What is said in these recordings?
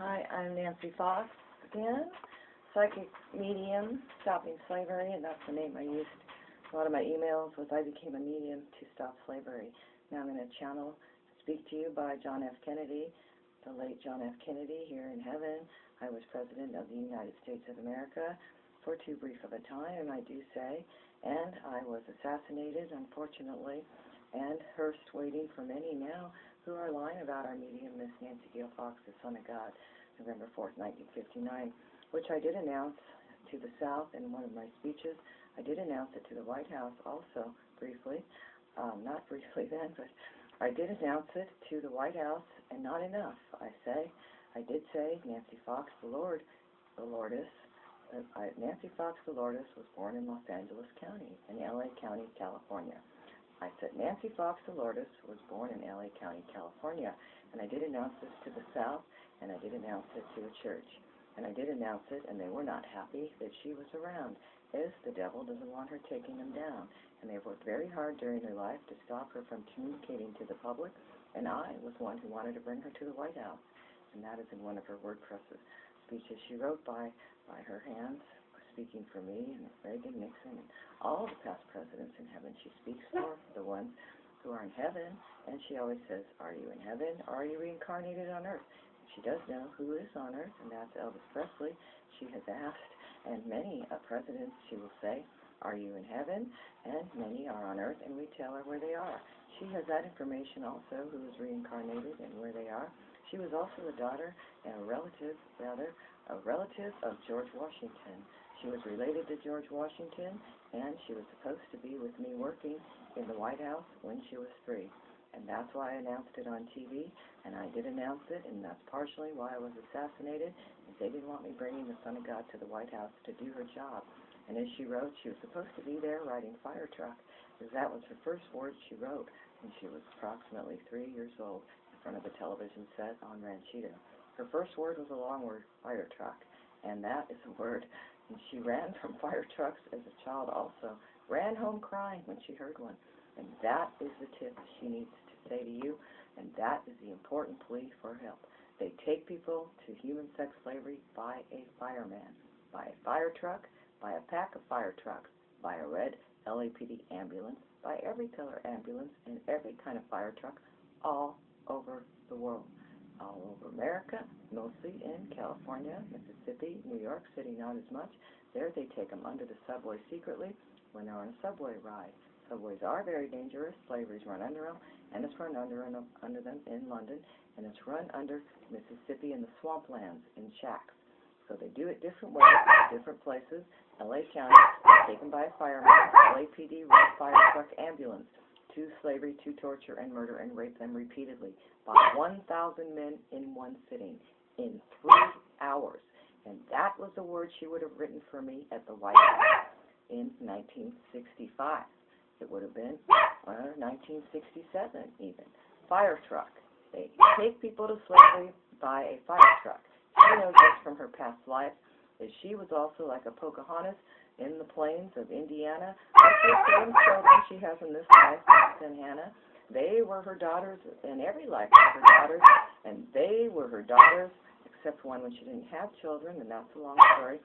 Hi, I'm Nancy Fox again, psychic medium, stopping slavery, and that's the name I used. A lot of my emails was I became a medium to stop slavery. Now I'm going to channel Speak to You by John F. Kennedy, the late John F. Kennedy, here in heaven. I was President of the United States of America for too brief of a time, I do say, and I was assassinated, unfortunately, and Hearst waiting for many now who are lying about our medium, Miss Nancy Gail Fox, the Son of God, November 4th, 1959, which I did announce to the South in one of my speeches. I did announce it to the White House also, briefly. Not briefly then, but I did announce it to the White House, and not enough, I did say Nancy Fox, the Lourdes, Nancy Fox, the Lourdes, was born in Los Angeles County, in L.A. County, California. I said Nancy Fox, the Lourdes, was born in L.A. County, California, and I did announce this to the South, and I did announce it to a church, and I did announce it, and they were not happy that she was around, as the devil doesn't want her taking them down, and they've worked very hard during her life to stop her from communicating to the public, and I was one who wanted to bring her to the White House, and that is in one of her WordPress speeches she wrote by her hands, speaking for me and Reagan, Nixon, and all the past presidents in heaven. She speaks for the ones who are in heaven, and she always says, are you in heaven, or are you reincarnated on earth? She does know who is on earth, and that's Elvis Presley. She has asked, and many presidents, she will say, are you in heaven? And many are on earth, and we tell her where they are. She has that information also, who is reincarnated and where they are. She was also a daughter and a relative of George Washington. She was related to George Washington, and she was supposed to be with me working in the White House when she was free. And that's why I announced it on TV, and I did announce it, and that's partially why I was assassinated, is they didn't want me bringing the Son of God to the White House to do her job. And as she wrote, she was supposed to be there riding fire truck, because that was her first word she wrote when she was approximately 3 years old in front of a television set on Ranchito. Her first word was a long word, fire truck, and that is a word. And she ran from fire trucks as a child also, ran home crying when she heard one. And that is the tip she needs to say to you, and that is the important plea for help. They take people to human sex slavery by a fireman, by a fire truck, by a pack of fire trucks, by a red LAPD ambulance, by every color ambulance, and every kind of fire truck all over the world. All over America, mostly in California, Mississippi, New York City, not as much. There they take them under the subway secretly when they're on a subway ride. Subways are very dangerous. Slavery's run under them, and it's run under them in London, and it's run under Mississippi in the swamplands in shacks. So they do it different ways, different places. L.A. County, taken by a fireman, LAPD red fire truck ambulance, to slavery, to torture and murder and rape them repeatedly by 1,000 men in one sitting in 3 hours. And that was the word she would have written for me at the White House in 1965. It would have been 1967 even. Fire truck. They take people to slavery by a fire truck. She knows this from her past life, that she was also like a Pocahontas in the plains of Indiana. Her children she has in this life, and Hannah, they were her daughters in every life of her daughters, and they were her daughters, except one when she didn't have children, and that's a long story.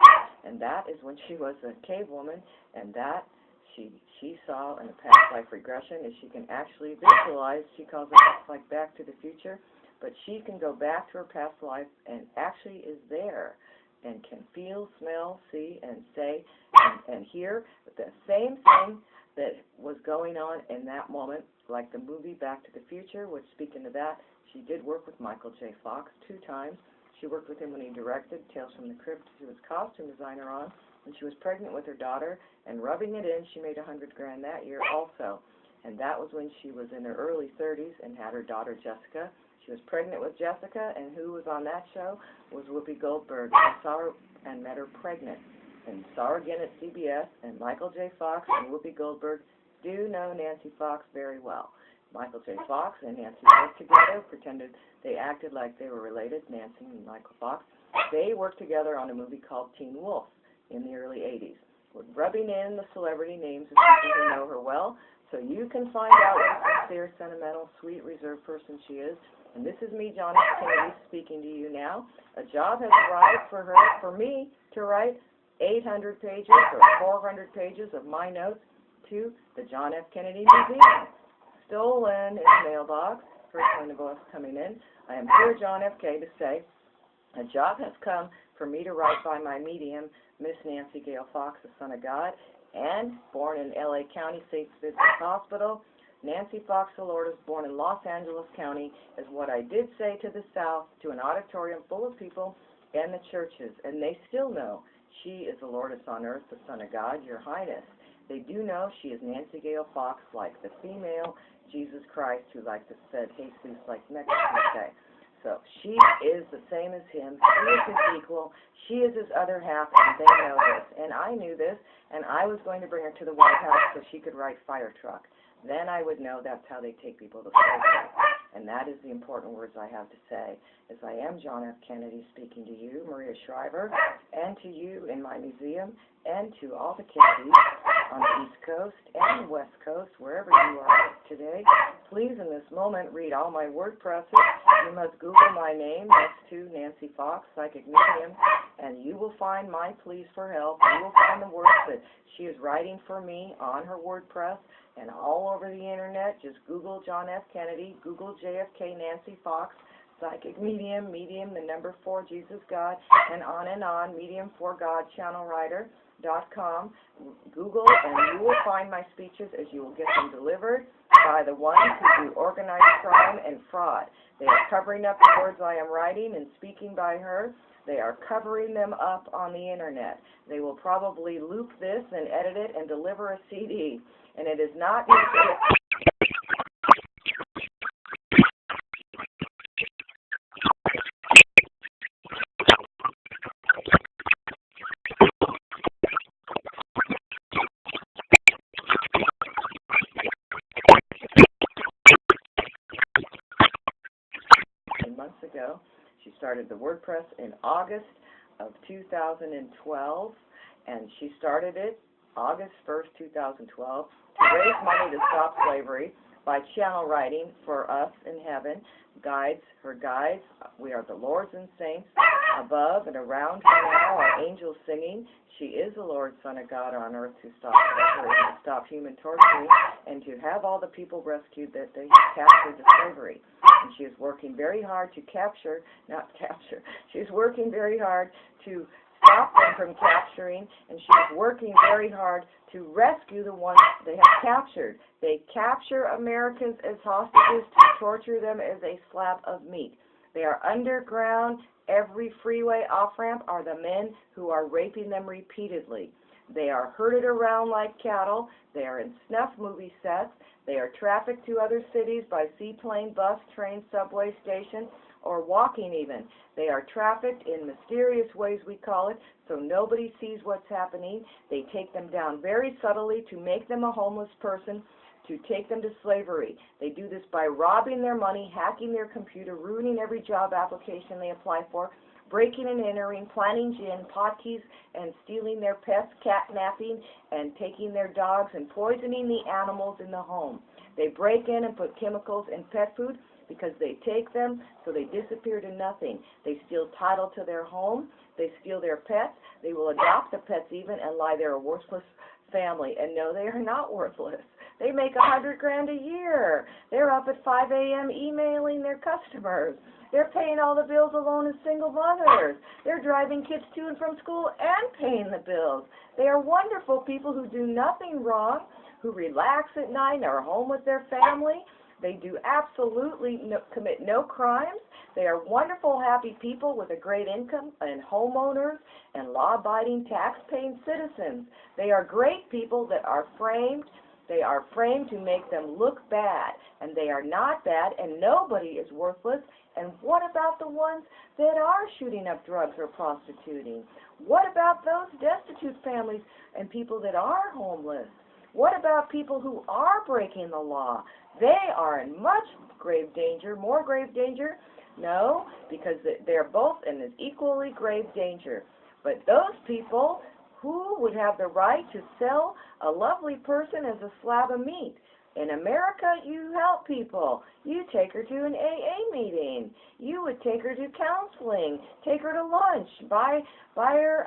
And that is when she was a cave woman, and that she saw in a past life regression is she can actually visualize. She calls it like Back to the Future, but she can go back to her past life and actually is there and can feel, smell, see, and say, and hear the same thing that was going on in that moment, like the movie Back to the Future, which, speaking to that, she did work with Michael J. Fox 2 times. She worked with him when he directed Tales from the Crypt. She was costume designer on when she was pregnant with her daughter, and rubbing it in, she made $100,000 that year also. And that was when she was in her early 30s and had her daughter Jessica. She was pregnant with Jessica, and who was on that show was Whoopi Goldberg. I saw her and met her pregnant, and saw her again at CBS, and Michael J. Fox and Whoopi Goldberg do know Nancy Fox very well. Michael J. Fox and Nancy worked together, pretended they acted like they were related, Nancy and Michael Fox. They worked together on a movie called Teen Wolf in the early 80s. Rubbing in the celebrity names of people who know her well, so you can find out what a sincere, sentimental, sweet, reserved person she is. And this is me, John F. Kennedy, speaking to you now. A job has arrived for me to write 800 pages or 400 pages of my notes to the John F. Kennedy Museum. Still in his mailbox. First one of us coming in. I am here, John F. K., to say a job has come for me to write by my medium, Miss Nancy Gale Fox, the Son of God, and born in L.A. County, St. Vincent's Hospital. Nancy Fox Delord was born in Los Angeles County, is what I did say to the South, to an auditorium full of people and the churches, and they still know she is the Lourdes on earth, the Son of God, Your Highness. They do know she is Nancy Gale Fox, like the female Jesus Christ, who, like the said Jesus, like Mexican say. So she is the same as him. She is his equal. She is his other half, and they know this. And I knew this, and I was going to bring her to the White House so she could write Fire Truck. Then I would know that's how they take people to slavery. And that is the important words I have to say, as I am John F. Kennedy speaking to you, Maria Shriver, and to you in my museum, and to all the Kennedys on the East Coast and the West Coast, wherever you are today. Please, in this moment, read all my WordPresses. You must Google my name next to Nancy Fox, Psychic Medium, and you will find my pleas for help. You will find the words that she is writing for me on her WordPress and all over the Internet. Just Google John F. Kennedy, Google JFK Nancy Fox, Psychic Medium, the number 4, Jesus God, and on, Medium for God, channelwriter.com. Google, and you will find my speeches as you will get them delivered by the ones who do organized crime and fraud. They are covering up the words I am writing and speaking by her. They are covering them up on the Internet. They will probably loop this and edit it and deliver a CD. And it is not... months ago. She started the WordPress in August of 2012, and she started it August 1st, 2012, to raise money to stop slavery by channel writing for us in heaven, guides, her guides. We are the lords and saints above and around her now, our angels singing. She is the Lord, Son of God on earth to stop slavery, to stop human torturing, and to have all the people rescued that they captured to slavery. And she is working very hard to she's working very hard to stop them from capturing, and she's working very hard to rescue the ones they have captured. They capture Americans as hostages to torture them as a slab of meat. They are underground. Every freeway off-ramp are the men who are raping them repeatedly. They are herded around like cattle. They are in snuff movie sets. They are trafficked to other cities by seaplane, bus, train, subway station, or walking even. They are trafficked in mysterious ways, we call it, so nobody sees what's happening. They take them down very subtly to make them a homeless person, to take them to slavery. They do this by robbing their money, hacking their computer, ruining every job application they apply for, breaking and entering, planting gin, potkeys, and stealing their pets, catnapping, and taking their dogs and poisoning the animals in the home. They break in and put chemicals in pet food because they take them so they disappear to nothing. They steal title to their home. They steal their pets. They will adopt the pets even and lie they're a worthless family. And no, they are not worthless. They make $100,000 a year. They're up at 5 a.m. emailing their customers. They're paying all the bills alone as single mothers. They're driving kids to and from school and paying the bills. They are wonderful people who do nothing wrong, who relax at night and are home with their family. They do absolutely commit no crimes. They are wonderful, happy people with a great income and homeowners and law-abiding, tax-paying citizens. They are great people that are framed. They are framed to make them look bad, and they are not bad, and nobody is worthless. And what about the ones that are shooting up drugs or prostituting? What about those destitute families and people that are homeless? What about people who are breaking the law? They are in much grave danger, more grave danger. No, because they're both in an equally grave danger. But those people, who would have the right to sell a lovely person as a slab of meat? In America, you help people. You take her to an AA meeting. You would take her to counseling, take her to lunch, buy her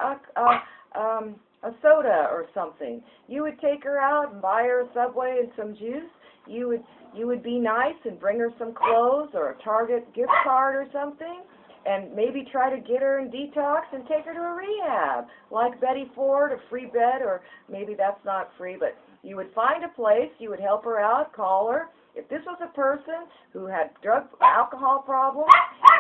a soda or something. You would take her out and buy her a Subway and some juice. You would be nice and bring her some clothes or a Target gift card or something, and maybe try to get her in detox and take her to a rehab, like Betty Ford, a free bed, or maybe that's not free, but you would find a place, you would help her out, call her. If this was a person who had alcohol problems,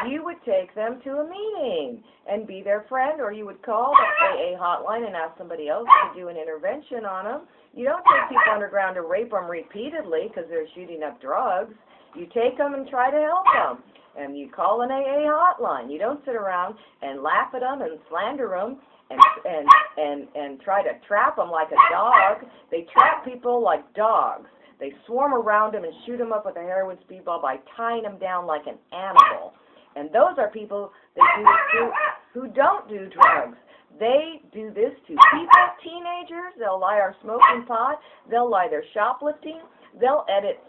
you would take them to a meeting and be their friend, or you would call the AA hotline and ask somebody else to do an intervention on them. You don't take people underground to rape them repeatedly because they're shooting up drugs. You take them and try to help them. And you call an AA hotline. You don't sit around and laugh at them and slander them and try to trap them like a dog. They trap people like dogs. They swarm around them and shoot them up with a heroin speedball by tying them down like an animal. And those are people that do this to who don't do drugs. They do this to people, teenagers. They'll lie there smoking pot. They'll lie there shoplifting. They'll edit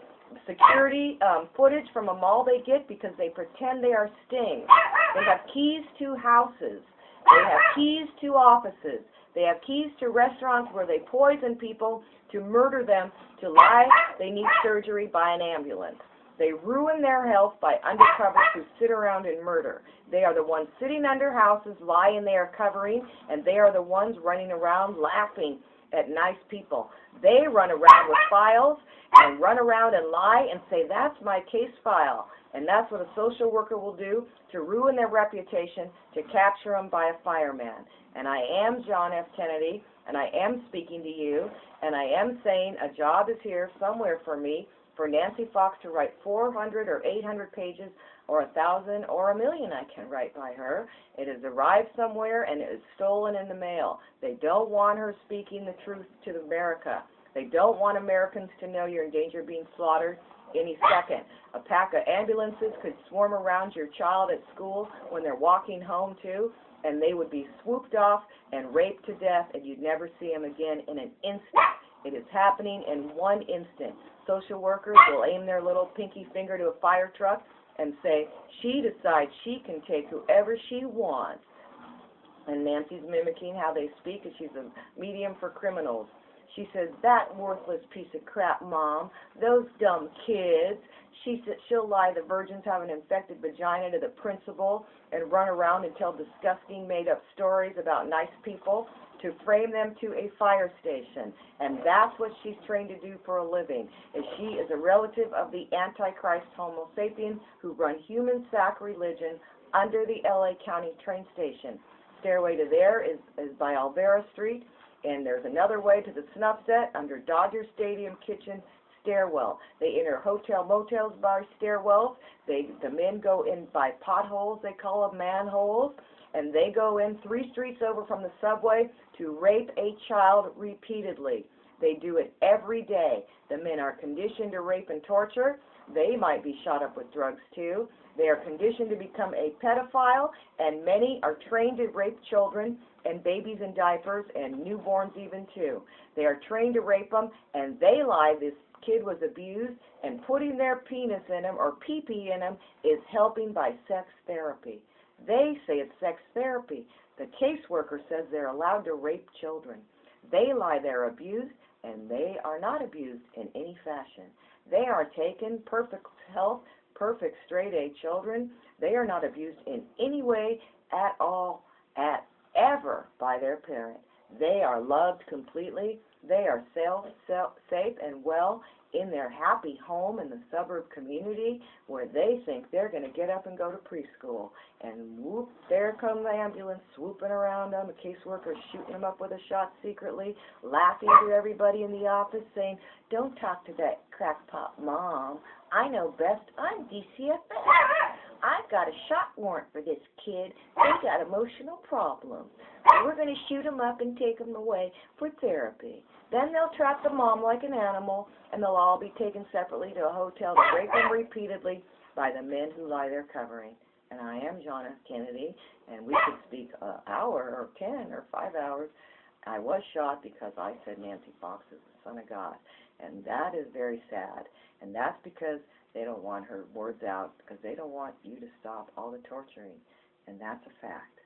security footage from a mall they get because they pretend they are stings. They have keys to houses. They have keys to offices. They have keys to restaurants where they poison people to murder them, to lie they need surgery by an ambulance. They ruin their health by undercovers who sit around and murder. They are the ones sitting under houses, lying they are covering, and they are the ones running around laughing at nice people. They run around with files and run around and lie and say, that's my case file. And that's what a social worker will do to ruin their reputation, to capture them by a fireman. And I am John F. Kennedy, and I am speaking to you, and I am saying a job is here somewhere for me, for Nancy Fox to write 400 or 800 pages or 1,000 or 1,000,000 I can write by her. It has arrived somewhere and it is stolen in the mail. They don't want her speaking the truth to America. They don't want Americans to know you're in danger of being slaughtered any second. A pack of ambulances could swarm around your child at school when they're walking home too, and they would be swooped off and raped to death, and you'd never see them again in an instant. It is happening in one instant. Social workers will aim their little pinky finger to a fire truck and say, she decides she can take whoever she wants. And Nancy's mimicking how they speak, and she's a medium for criminals. She says, that worthless piece of crap, Mom, those dumb kids. She said she'll lie the virgins have an infected vagina to the principal and run around and tell disgusting made-up stories about nice people to frame them to a fire station. And that's what she's trained to do for a living. Is she is a relative of the Antichrist Homo sapien who run human sac religion under the LA County train station. Stairway to there is by Alvera Street, and there's another way to the snuff set under Dodger Stadium kitchen stairwell. They enter hotel motels by stairwells. The men go in by potholes, they call them manholes, and they go in 3 streets over from the subway to rape a child repeatedly. They do it every day. The men are conditioned to rape and torture. They might be shot up with drugs too. They are conditioned to become a pedophile, and many are trained to rape children and babies in diapers and newborns even too. They are trained to rape them, and they lie this kid was abused, and putting their penis in him or pee-pee in him is helping by sex therapy. They say it's sex therapy. The caseworker says they're allowed to rape children. They lie they're abused, and they are not abused in any fashion. They are taken, perfect health, perfect straight-A children. They are not abused in any way at all, ever by their parent. They are loved completely. They are safe and well in their happy home in the suburb community where they think they're going to get up and go to preschool. And whoop, there come the ambulance swooping around them, a caseworker shooting them up with a shot secretly, laughing to everybody in the office, saying, don't talk to that crackpot mom. I know best. I'm DCFS. I've got a shot warrant for this kid. They got emotional problems. We're going to shoot him up and take him away for therapy. Then they'll trap the mom like an animal, and they'll all be taken separately to a hotel to rape them repeatedly by the men who lie there covering. And I am John F. Kennedy, and we could speak an hour or 10 or 5 hours I was shot because I said Nancy Fox is the Son of God, and that is very sad, and that's because they don't want her words out, because they don't want you to stop all the torturing, and that's a fact.